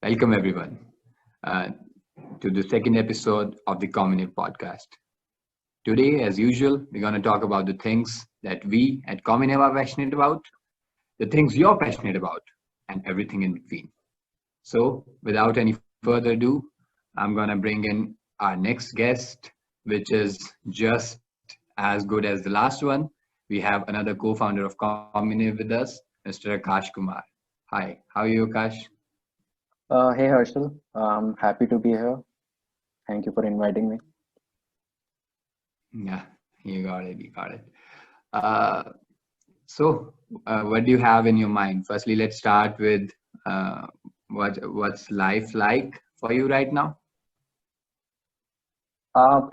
Welcome, everyone, uh, to the second episode of the Comunev podcast. Today, as usual, we're going to talk about the things that we at Comunev are passionate about, the things you're passionate about, and everything in between. So, without any further ado, I'm going to bring in our next guest, which is just as good as the last one. We have another co founder of Comunev with us, Mr. Akash Kumar. Hi, how are you, Akash? Hey Harshal, I'm happy to be here. Thank you for inviting me. Yeah, you got it. You got it. Uh, so, what do you have in your mind? Firstly, let's start with uh, what's life like for you right now?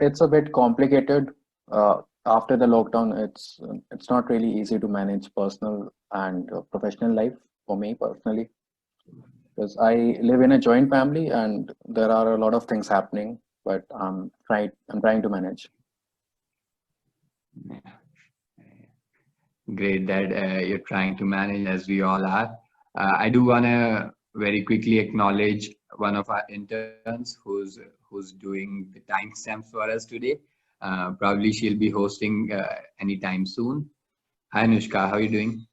It's a bit complicated. After the lockdown, it's not really easy to manage personal and professional life for me personally, because I live in a joint family and there are a lot of things happening, but I'm trying to manage. Yeah, great that you're trying to manage as we all are. I do want to very quickly acknowledge one of our interns who's doing the timestamps for us today. Probably she'll be hosting anytime soon. Hi, Anushka, how are you doing?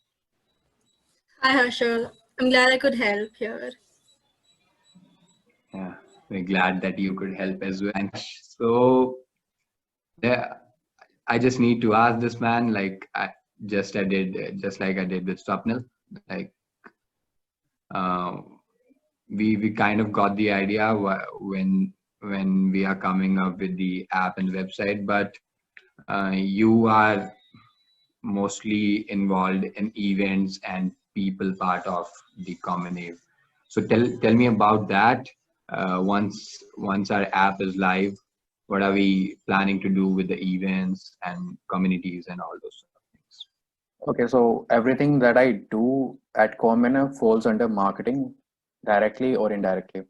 Hi Harshal, I'm glad I could help here. Yeah, we're glad that you could help as well. And so, yeah, I just need to ask this man, I did, just like I did with Swapnil. Like, uh, we kind of got the idea when we are coming up with the app and website, but you are mostly involved in events and people part of the Comunev. So tell me about that. Once our app is live, what are we planning to do with the events and communities and all those sort of things? Okay, so everything that I do at Common falls under marketing, directly or indirectly.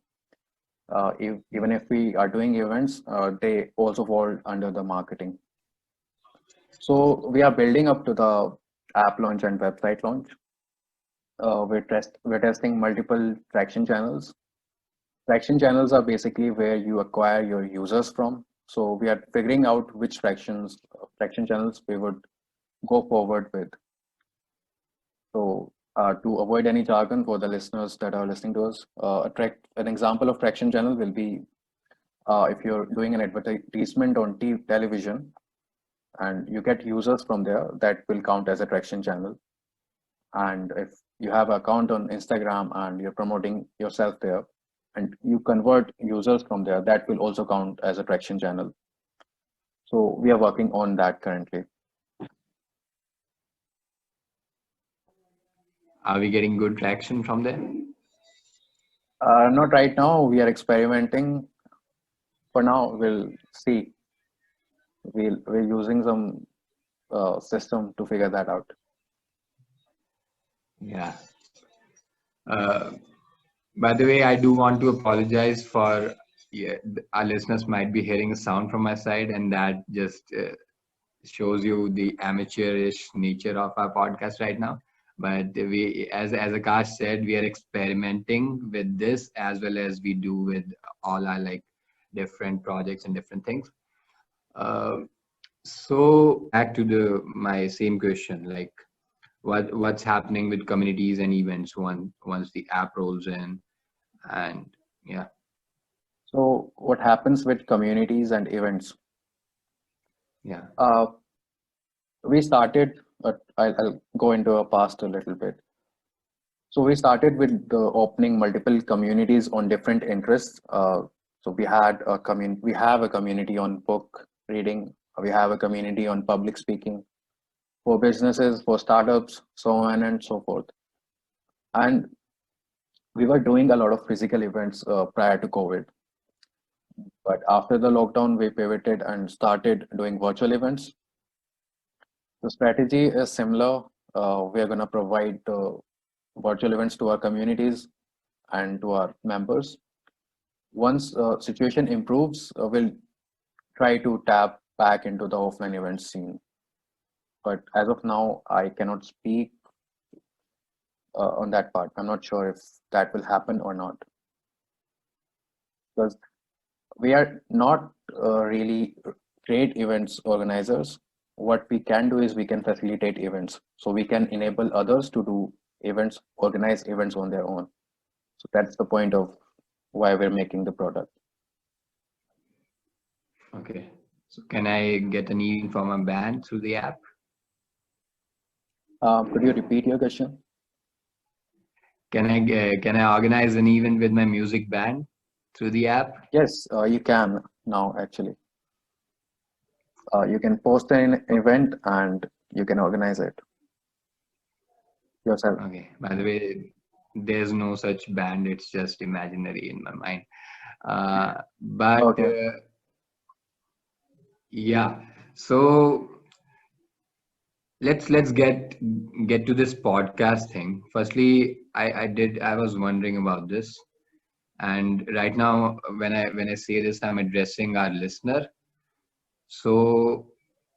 Even if we are doing events, they also fall under the marketing. So we are building up to the app launch and website launch. We're testing multiple traction channels. Traction channels are basically where you acquire your users from. So we are figuring out which traction channels we would go forward with. So to avoid any jargon for the listeners that are listening to us, an example of traction channel will be if you're doing an advertisement on television and you get users from there, that will count as a traction channel. And if you have an account on Instagram and you're promoting yourself there and you convert users from there, that will also count as a traction channel. So we are working on that currently. Are we getting good traction from there? Not right now, we are experimenting. For now, we'll see. We're using some system to figure that out. Yeah. Uh, by the way, I do want to apologize for, yeah, our listeners might be hearing a sound from my side, and that just shows you the amateurish nature of our podcast right now. But we, as Akash said, we are experimenting with this as well as we do with all our like different projects and different things. Um so back to the my same question, like what's happening with communities and events once the app rolls in, and yeah. So what happens with communities and events? Yeah. Uh, we started, I'll go into a past a little bit. So we started with the opening multiple communities on different interests. So we have a community on book reading. We have a community on public speaking for businesses, for startups, so on and so forth. And we were doing a lot of physical events prior to COVID. But after the lockdown, we pivoted and started doing virtual events. The strategy is similar. We are going to provide virtual events to our communities and to our members. Once situation improves, we'll try to tap back into the offline event scene. But as of now, I cannot speak on that part. I'm not sure if that will happen or not. because we are not really great events organizers. What we can do is we can facilitate events. So we can enable others to do events, organize events on their own. So that's the point of why we're making the product. Okay. So can I get an event from a band through the app? Could you repeat your question? Can I organize an event with my music band through the app? Yes, you can now actually. You can post an event and you can organize it yourself. Okay. By the way, there's no such band. It's just imaginary in my mind. But Okay. yeah. So let's get to this podcast thing. Firstly, I was wondering about this, and right now when I say this, I'm addressing our listener. So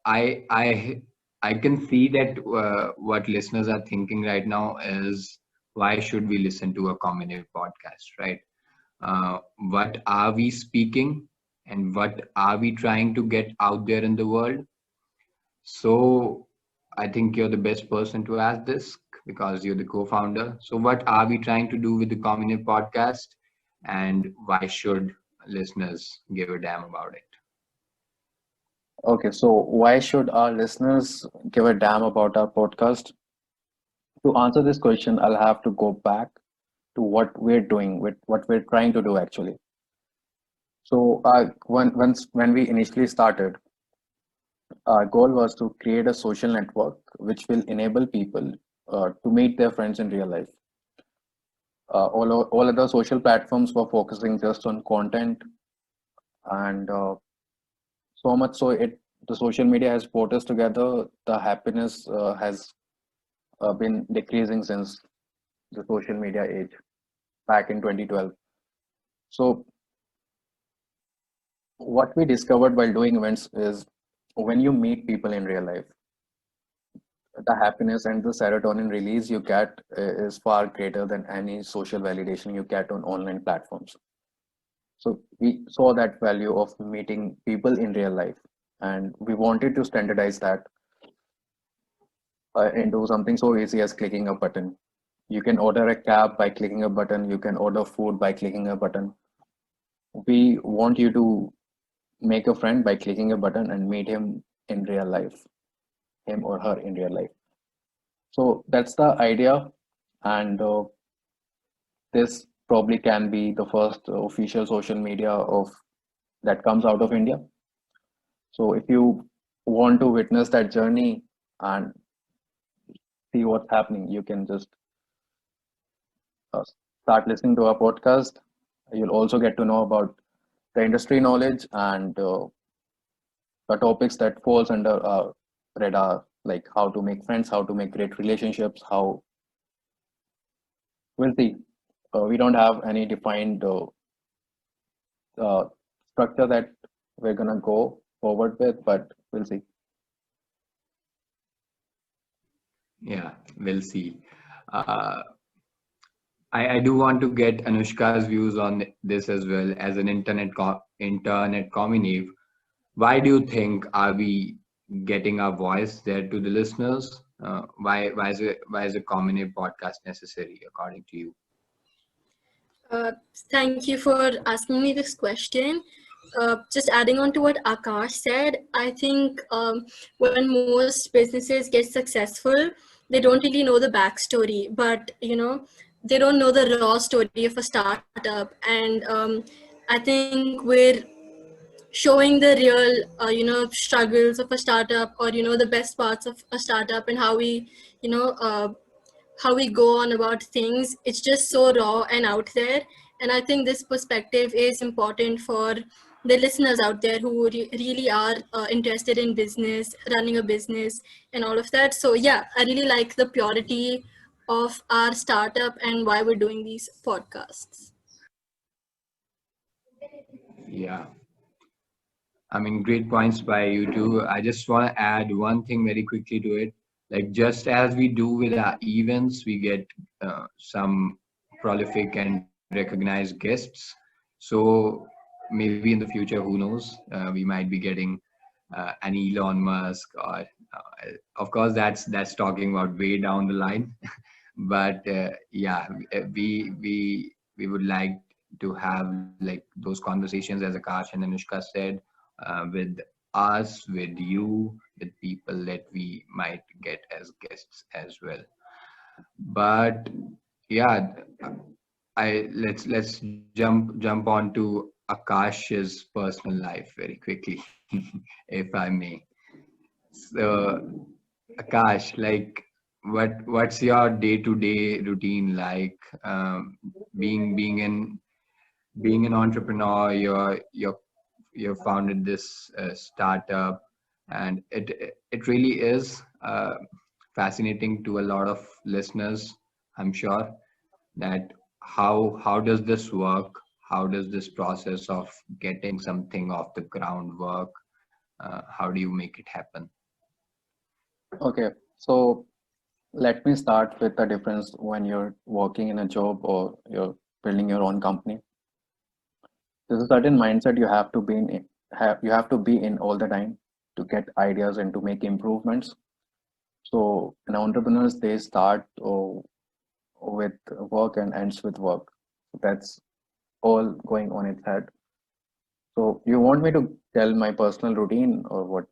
I can see that what listeners are thinking right now is, why should we listen to a Comunev podcast, right? What are we speaking, and what are we trying to get out there in the world? So I think you're the best person to ask this, because you're the co-founder. So what are we trying to do with the Comunev podcast, and why should listeners give a damn about it? Okay, so why should our listeners give a damn about our podcast? To answer this question, I'll have to go back to what we're doing, with what we're trying to do actually. So, when we initially started, our goal was to create a social network which will enable people to meet their friends in real life. All other social platforms were focusing just on content, and so much so it the social media has brought us together. The happiness has been decreasing since the social media age back in 2012. So what we discovered while doing events is, when you meet people in real life, the happiness and the serotonin release you get is far greater than any social validation you get on online platforms. So we saw that value of meeting people in real life, and we wanted to standardize that into something so easy as clicking a button. You can order a cab by clicking a button, you can order food by clicking a button. We want you to make a friend by clicking a button and meet him in real life, him or her in real life. So that's the idea, and this probably can be the first official social media of that comes out of India. So if you want to witness that journey and see what's happening, you can just uh, start listening to our podcast. You'll also get to know about the industry knowledge and the topics that falls under our radar, like how to make friends, how to make great relationships, how we'll see. We don't have any defined uh, structure that we're gonna go forward with, but we'll see. Yeah, we'll see. Uh, I do want to get Anushka's views on this as well, as an internet community. Why do you think are we getting our voice there to the listeners? Why is a community podcast necessary according to you? Uh, Thank you for asking me this question. Just adding on to what Akash said, I think when most businesses get successful, they don't really know the backstory, but they don't know the raw story of a startup, and I think we're showing the real struggles of a startup, or the best parts of a startup, and you know uh, how we go on about things. It's just so raw and out there, and I think this perspective is important for the listeners out there who really are interested in business, running a business, and all of that. So yeah, I really like the purity of our startup and why we're doing these podcasts. Yeah, I mean, great points by you too. I just want to add one thing very quickly to it. Like, just as we do with our events, we get some prolific and recognized guests. So maybe in the future, who knows, we might be getting an Elon Musk, or of course that's talking about way down the line. But yeah, we would like to have like those conversations, as Akash and Anushka said, with us, with you, with people that we might get as guests as well. But yeah, I let's jump on to Akash's personal life very quickly, if I may. So Akash, like, what's your day-to-day routine like? Being an entrepreneur, you founded this startup, and it really is fascinating to a lot of listeners, I'm sure, that how does this work? How does this process of getting something off the ground work? How do you make it happen? Okay, so let me start with the difference when you're working in a job or you're building your own company. There's a certain mindset you have to be in, you have to be in all the time to get ideas and to make improvements. So an entrepreneurs they start with work and ends with work. That's all going on its head. So you want me to tell my personal routine or what?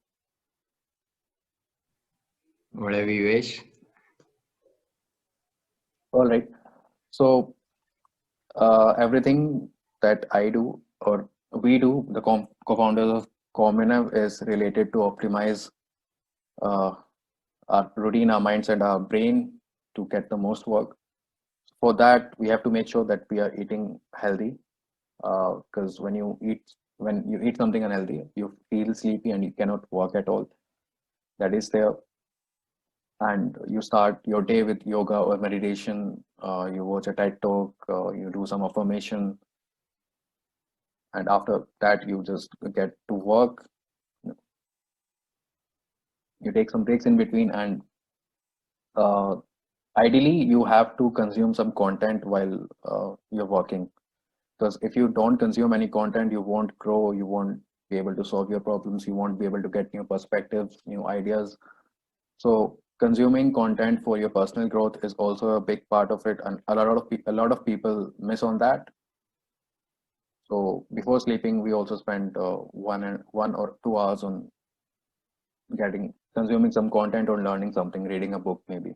Whatever you wish. All right. So everything that I do or we do, the co-founders of Comunev is related to optimize uh, our routine, our minds, and our brain to get the most work. For that, we have to make sure that we are eating healthy. Because when you eat something unhealthy, you feel sleepy and you cannot work at all. That is there. And you start your day with yoga or meditation. You watch a TED talk. You do some affirmation, and after that, you just get to work. You take some breaks in between, and uh, ideally, you have to consume some content while you're working. Because if you don't consume any content, you won't grow, you won't be able to solve your problems, you won't be able to get new perspectives, new ideas. So consuming content for your personal growth is also a big part of it, and a lot of people miss on that. So before sleeping, we also spend 1 or 2 hours on getting consuming some content or learning something, reading a book maybe.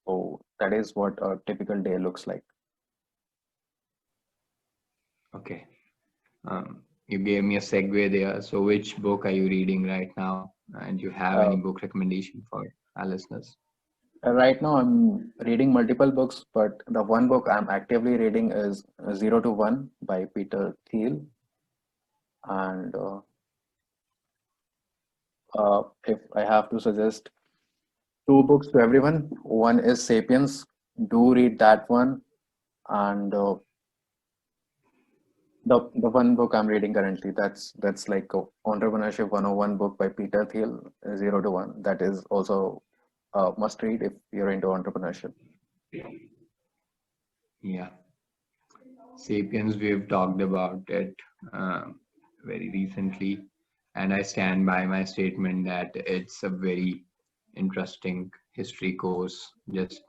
So that is what a typical day looks like. Okay. You gave me a segue there. So, which book are you reading right now? And do you have any Uh, book recommendation for our listeners? right now, I'm reading multiple books, but the one book I'm actively reading is Zero to One by Peter Thiel. And if I have to suggest two books to everyone, one is Sapiens. Do read that one. And the one book I'm reading currently, that's like a Entrepreneurship 101 book by Peter Thiel, Zero to One. That is also a must read if you're into entrepreneurship. Yeah. Sapiens, we've talked about it very recently, and I stand by my statement that it's a very interesting history course, just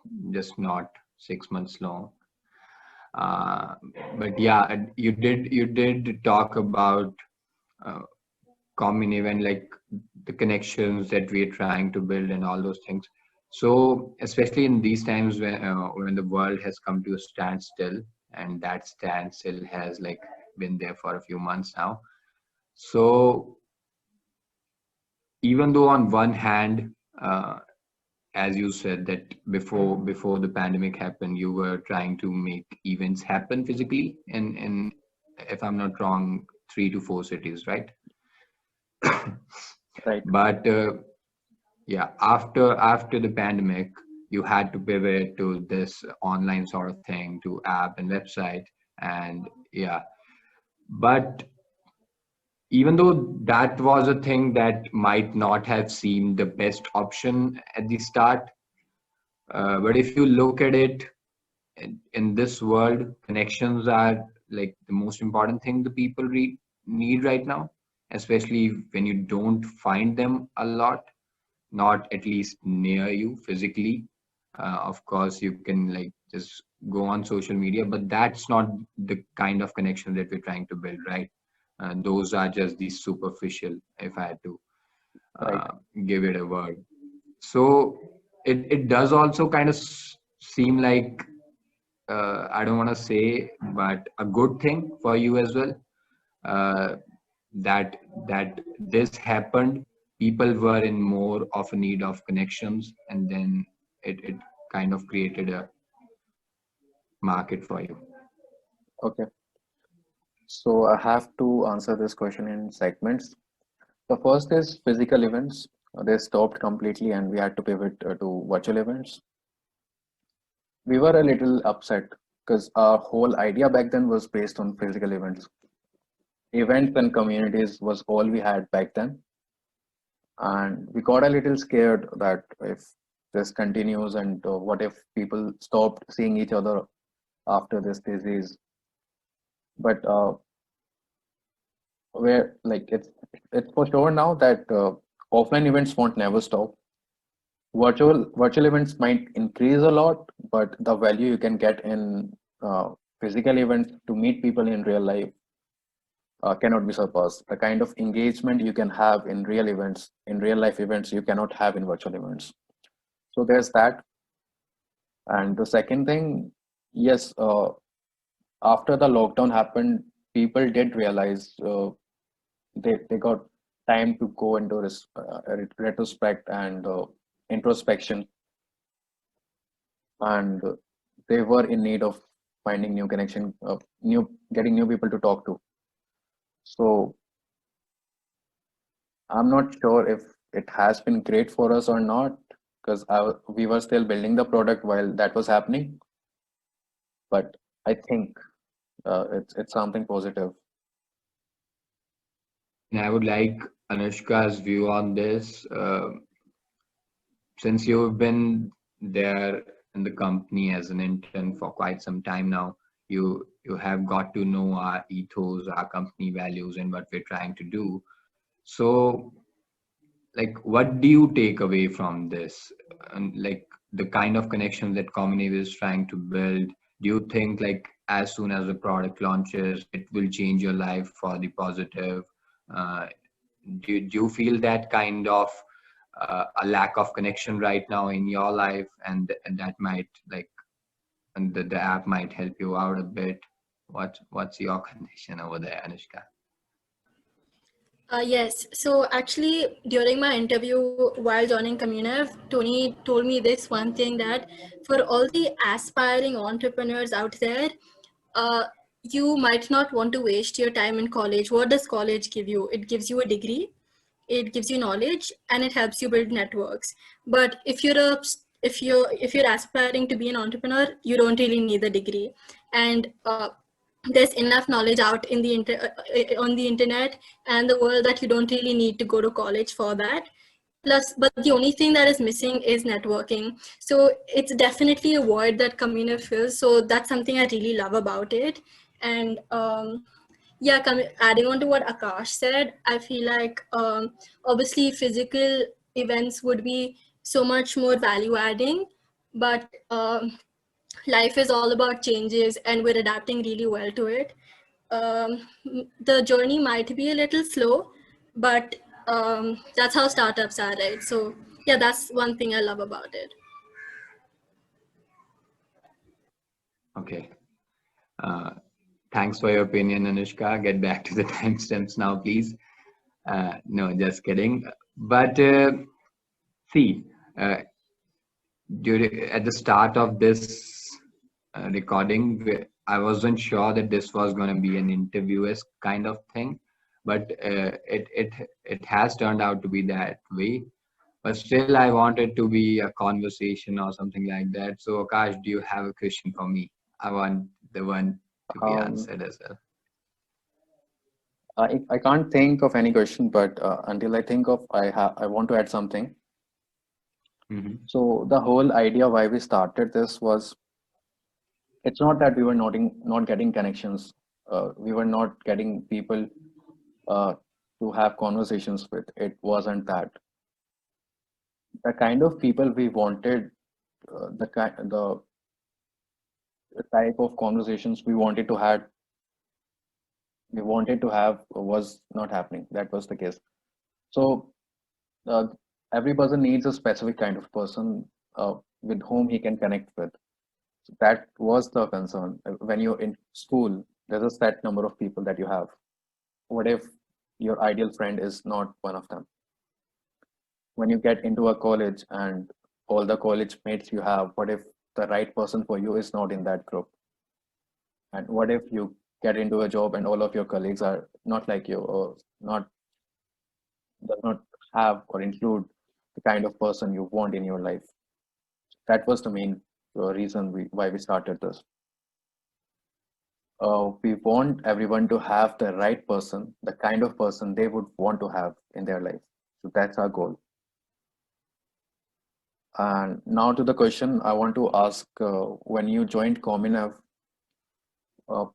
not 6 months long. Uh, but yeah, you did talk about uh, Comunev and like the connections that we are trying to build and all those things. So especially in these times when the world has come to a standstill, and that standstill has like been there for a few months now. So even though on one hand, as you said that before the pandemic happened, you were trying to make events happen physically in, if I'm not wrong, 3 to 4 cities, right? Right. But yeah, after the pandemic, you had to pivot to this online sort of thing, to app and website. And yeah, but even though that was a thing that might not have seemed the best option at the start, but if you look at it in this world, connections are like the most important thing the people read need right now, especially when you don't find them a lot, not at least near you physically. Of course, you can like just go on social media, but that's not the kind of connection that we're trying to build, right? Those are just the superficial, if I had to Right. uh, give it a word. So it does also kind of seem like, I don't want to say, but a good thing for you as well. Uh, that that this happened. People were in more of a need of connections, and then it kind of created a market for you. Okay. So I have to answer this question in segments. The first is physical events. They stopped completely and we had to pivot to virtual events. We were a little upset because our whole idea back then was based on physical events. Events and communities was all we had back then. And we got a little scared that if this continues and what if people stopped seeing each other after this disease. But where like it's for sure now that offline events won't never stop. Virtual events might increase a lot, but the value you can get in physical events to meet people in real life cannot be surpassed. The kind of engagement you can have in real events, in real life events, you cannot have in virtual events. So there's that. And the second thing, yes, after the lockdown happened, people did realize they got time to go into retrospect and introspection, and they were in need of finding new connection, new getting new people to talk to. So I'm not sure if it has been great for us or not, because we were still building the product while that was happening. But I think it's something positive. And I would like Anushka's view on this. Since you've been there in the company as an intern for quite some time now, you have got to know our ethos, our company values, and what we're trying to do. So, like, what do you take away from this? And like the kind of connections that Comunev is trying to build, do you think like as soon as the product launches, it will change your life for the positive? Uh, do you feel that kind of a lack of connection right now in your life, and that might like, and the app might help you out a bit? What's your condition over there, Anushka? Yes. So actually, during my interview while joining Comunev, Tony told me this one thing, that for all the aspiring entrepreneurs out there, uh, you might not want to waste your time in college. What does college give you? It gives you a degree, it gives you knowledge, and it helps you build networks. But if you're aspiring to be an entrepreneur, you don't really need the degree. And there's enough knowledge out in the on the internet and the world that you don't really need to go to college for that. Plus, but the only thing that is missing is networking. So it's definitely a void that Community fills. So that's something I really love about it. And yeah, adding on to what Akash said, I feel like obviously physical events would be so much more value adding, but life is all about changes and we're adapting really well to it. Um, the journey might be a little slow, but that's how startups are, right? So yeah, that's one thing I love about it. Okay. Uh, Thanks for your opinion, Anushka. Get back to the timestamps now, please. No, just kidding. But see, uh, at the start of this recording, I wasn't sure that this was going to be an interview-esque kind of thing, but it has turned out to be that way. But still, I want it to be a conversation or something like that. So, Akash, do you have a question for me? I want the one to be Um, answered as well. I can't think of any question, but until I think of, I want to add something. Mm-hmm. So the whole idea why we started this was, it's not that we were not getting connections. We were not getting people uh, to have conversations with. It wasn't that. The kind of people we wanted, the type of conversations we wanted to have was not happening. That was the case. So uh, every person needs a specific kind of person with whom he can connect with. So that was the concern. When you're in school, there's a set number of people that you have. What if your ideal friend is not one of them? When you get into a college and all the college mates you have, what if the right person for you is not in that group? And what if you get into a job and all of your colleagues are not like you, or not does not have or include the kind of person you want in your life? That was the main reason why we started this. We want everyone to have the right person, the kind of person they would want to have in their life. So that's our goal. And now to the question I want to ask: when you joined Comunev, uh,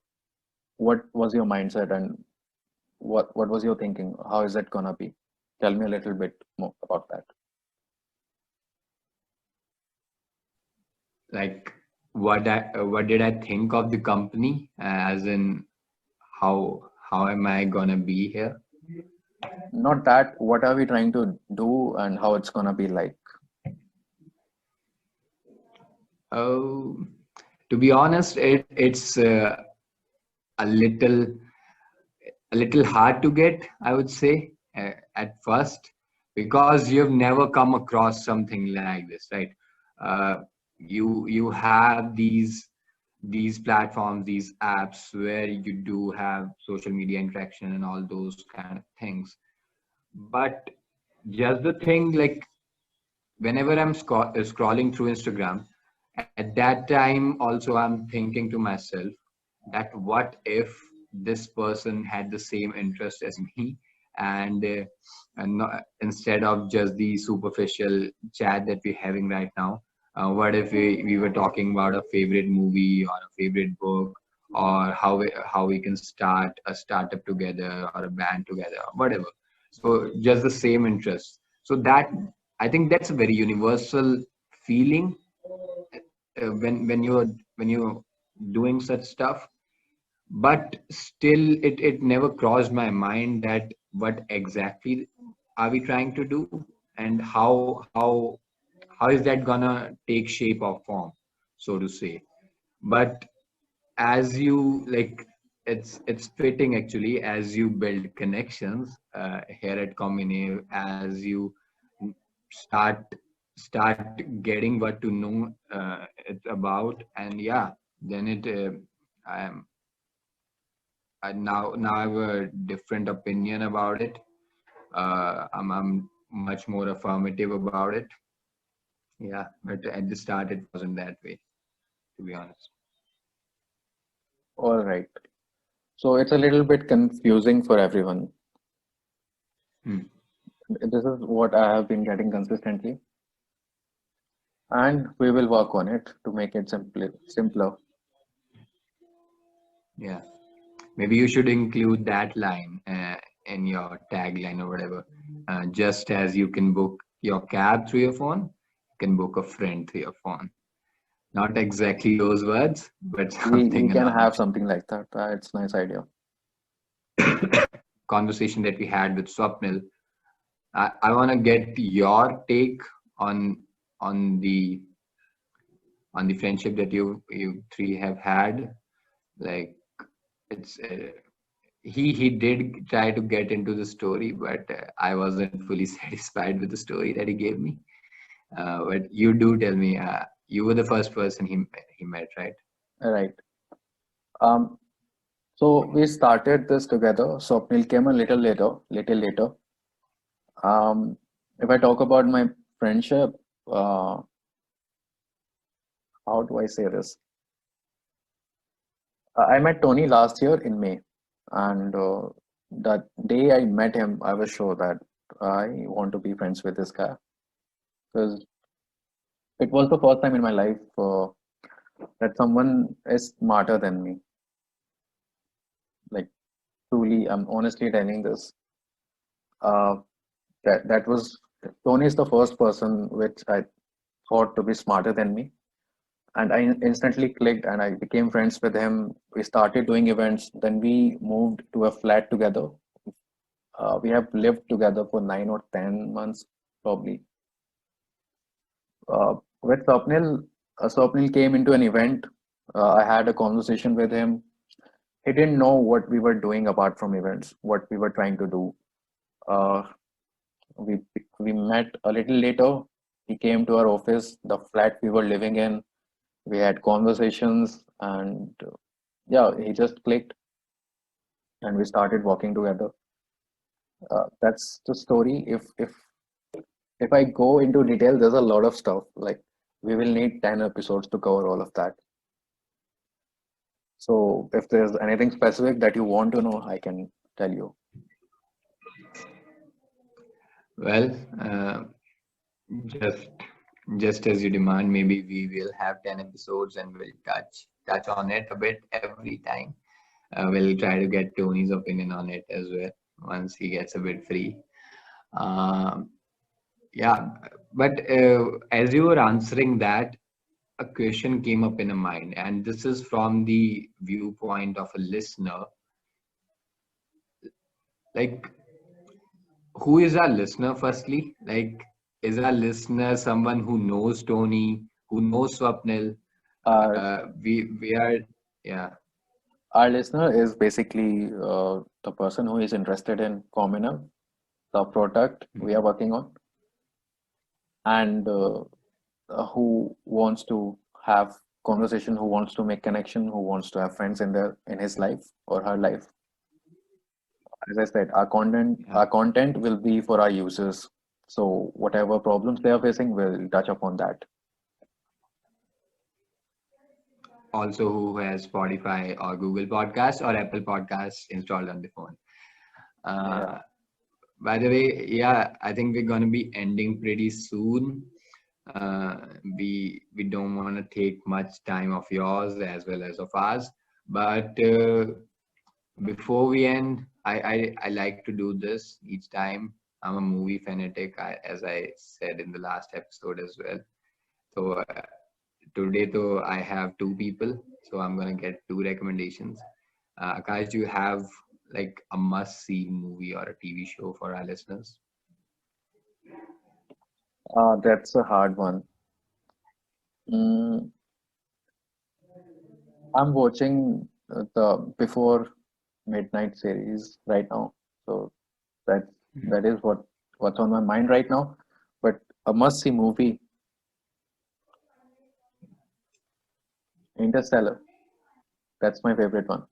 what was your mindset, and what was your thinking? How is it gonna be? Tell me a little bit more about that. Like what did I think of the company, as in how am I gonna be here? Not that, what are we trying to do and how it's gonna be like? Oh, to be honest, it's a little a little hard to get, I would say, at first, because you've never come across something like this, right? Uh, you have these platforms, these apps where you do have social media interaction and all those kind of things. But just the thing, like whenever I'm scrolling through Instagram, at that time also I'm thinking to myself that what if this person had the same interest as me, and instead of just the superficial chat that we're having right now, what if we were talking about a favorite movie or a favorite book, or how we can start a startup together or a band together or whatever. So just the same interest. So that, I think that's a very universal feeling, when you're doing such stuff. But still, it never crossed my mind that what exactly are we trying to do, and how is that gonna take shape or form, so to say. But as you like, it's fitting actually, as you build connections here at Comunev, as you start start getting what to know it's about. And yeah, then now I have a different opinion about it. I'm much more affirmative about it. Yeah, but at the start it wasn't that way, to be honest. All right. So it's a little bit confusing for everyone. Hmm. This is what I have been getting consistently, and we will work on it to make it simpler. Yeah, maybe you should include that line in your tagline or whatever. Just as you can book your cab through your phone, you can book a friend through your phone. Not exactly those words, but We something can along have something like that. It's a nice idea. conversation that we had with Swapnil. I want to get your take on on the on the friendship that you three have had. Like, it's he did try to get into the story, but I wasn't fully satisfied with the story that he gave me. But you do tell me, you were the first person he met, right? All right. Um, so we started this together. Swapnil came a little later. If I talk about my friendship, uh, how do I say this? I met Tony last year in May, and that day I met him, I was sure that I want to be friends with this guy because it was the first time in my life that someone is smarter than me. Like truly, I'm honestly telling this. Uh, that was Tony is the first person which I thought to be smarter than me, and I instantly clicked, and I became friends with him. We started doing events. Then we moved to a flat together. We have lived together for 9 or 10 months, probably. With Swapnil, Swapnil came into an event. I had a conversation with him. He didn't know what we were doing apart from events, what we were trying to do. Uh, we we met a little later. He came to our office, the flat we were living in. We had conversations, and yeah, he just clicked, and we started working together. That's the story. If I go into detail, there's a lot of stuff. Like we will need 10 episodes to cover all of that. So if there's anything specific that you want to know, I can tell you. Well, just just as you demand, maybe we will have 10 episodes and we'll touch on it a bit every time. We'll try to get Tony's opinion on it as well once he gets a bit free. Um, yeah, but as you were answering that, a question came up in a mind, and this is from the viewpoint of a listener. Like, who is our listener, firstly? Like, is our listener someone who knows Tony, who knows Swapnil? Our We are, yeah. our listener is basically the person who is interested in Comunev, the product we are working on, and who wants to have conversation, who wants to make connection, who wants to have friends in his life or her life. As I said, Yeah. our content will be for our users. So whatever problems they are facing, we'll touch upon that. Also, who has Spotify or Google Podcasts or Apple Podcasts installed on the phone. Yeah. Uh, by the way, yeah, I think we're gonna be ending pretty soon. Uh, we don't want to take much time of yours as well as of ours, but before we end, I like to do this each time. I'm a movie fanatic, as I said in the last episode as well. So today, though, I have two people, so I'm gonna get two recommendations. Akash, do you have like a must-see movie or a TV show for our listeners? That's a hard one. Mm, I'm watching the Before Midnight series right now, so that that is what's on my mind right now. But a must-see movie, Interstellar. That's my favorite one.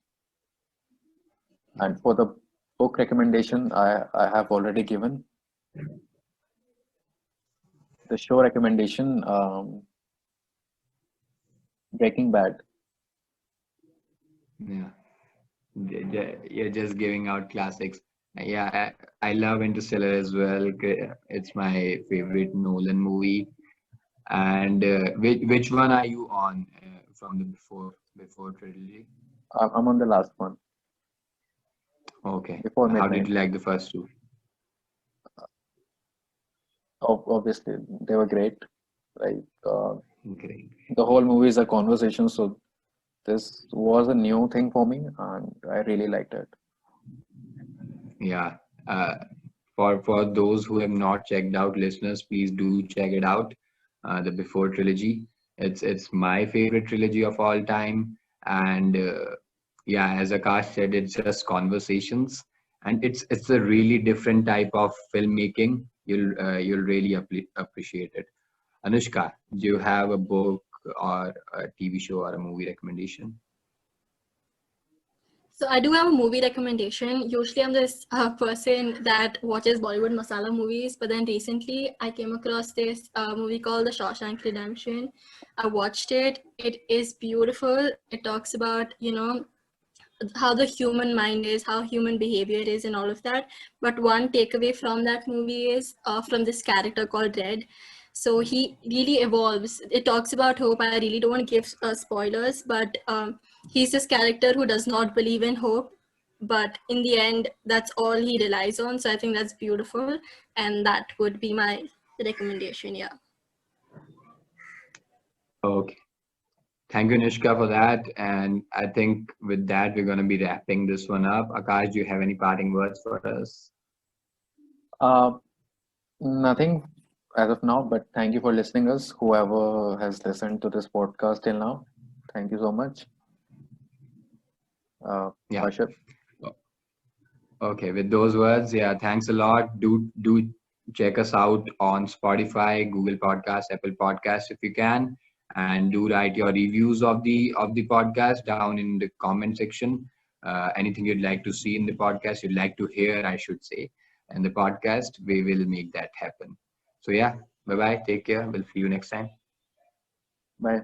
And for the book recommendation, I have already given the show recommendation. Breaking Bad. Yeah. You're just giving out classics. Yeah, I love Interstellar as well. It's my favorite Nolan movie. And which one are you on from the before trilogy? I'm on the last one, Okay. Before How did Midnight. you like the first two? Obviously, they were great. Like Great. the whole movie is a conversation, so this was a new thing for me, and I really liked it. Yeah. Uh, for those who have not checked out, listeners, please do check it out. The Before trilogy. It's my favorite trilogy of all time, and yeah, as Akash said, it's just conversations, and it's a really different type of filmmaking. You'll really appreciate it. Anushka, do you have a book or a TV show or a movie recommendation? So I do have a movie recommendation. Usually I'm this person that watches Bollywood masala movies, but then recently I came across this movie called The Shawshank Redemption. I watched it. It is beautiful. It talks about, how the human mind is, how human behavior is, and all of that. But one takeaway from that movie is from this character called Red. So he really evolves. It talks about hope. I really don't want to give spoilers, but he's this character who does not believe in hope. but in the end, that's all he relies on. So I think that's beautiful, and that would be my recommendation. Yeah. Okay. Thank you, Nishka, for that. And I think with that, we're going to be wrapping this one up. Akash, do you have any parting words for us? Uh, Nothing as of now, but thank you for listening us. Whoever has listened to this podcast till now, thank you so much. Yeah. Kashyap. Okay. With those words, yeah, thanks a lot. Do check us out on Spotify, Google Podcasts, Apple Podcasts if you can, and do write your reviews of the podcast down in the comment section. Anything you'd like to see in the podcast, you'd like to hear, I should say, in the podcast, we will make that happen. So yeah, bye bye. Take care. We'll see you next time. Bye.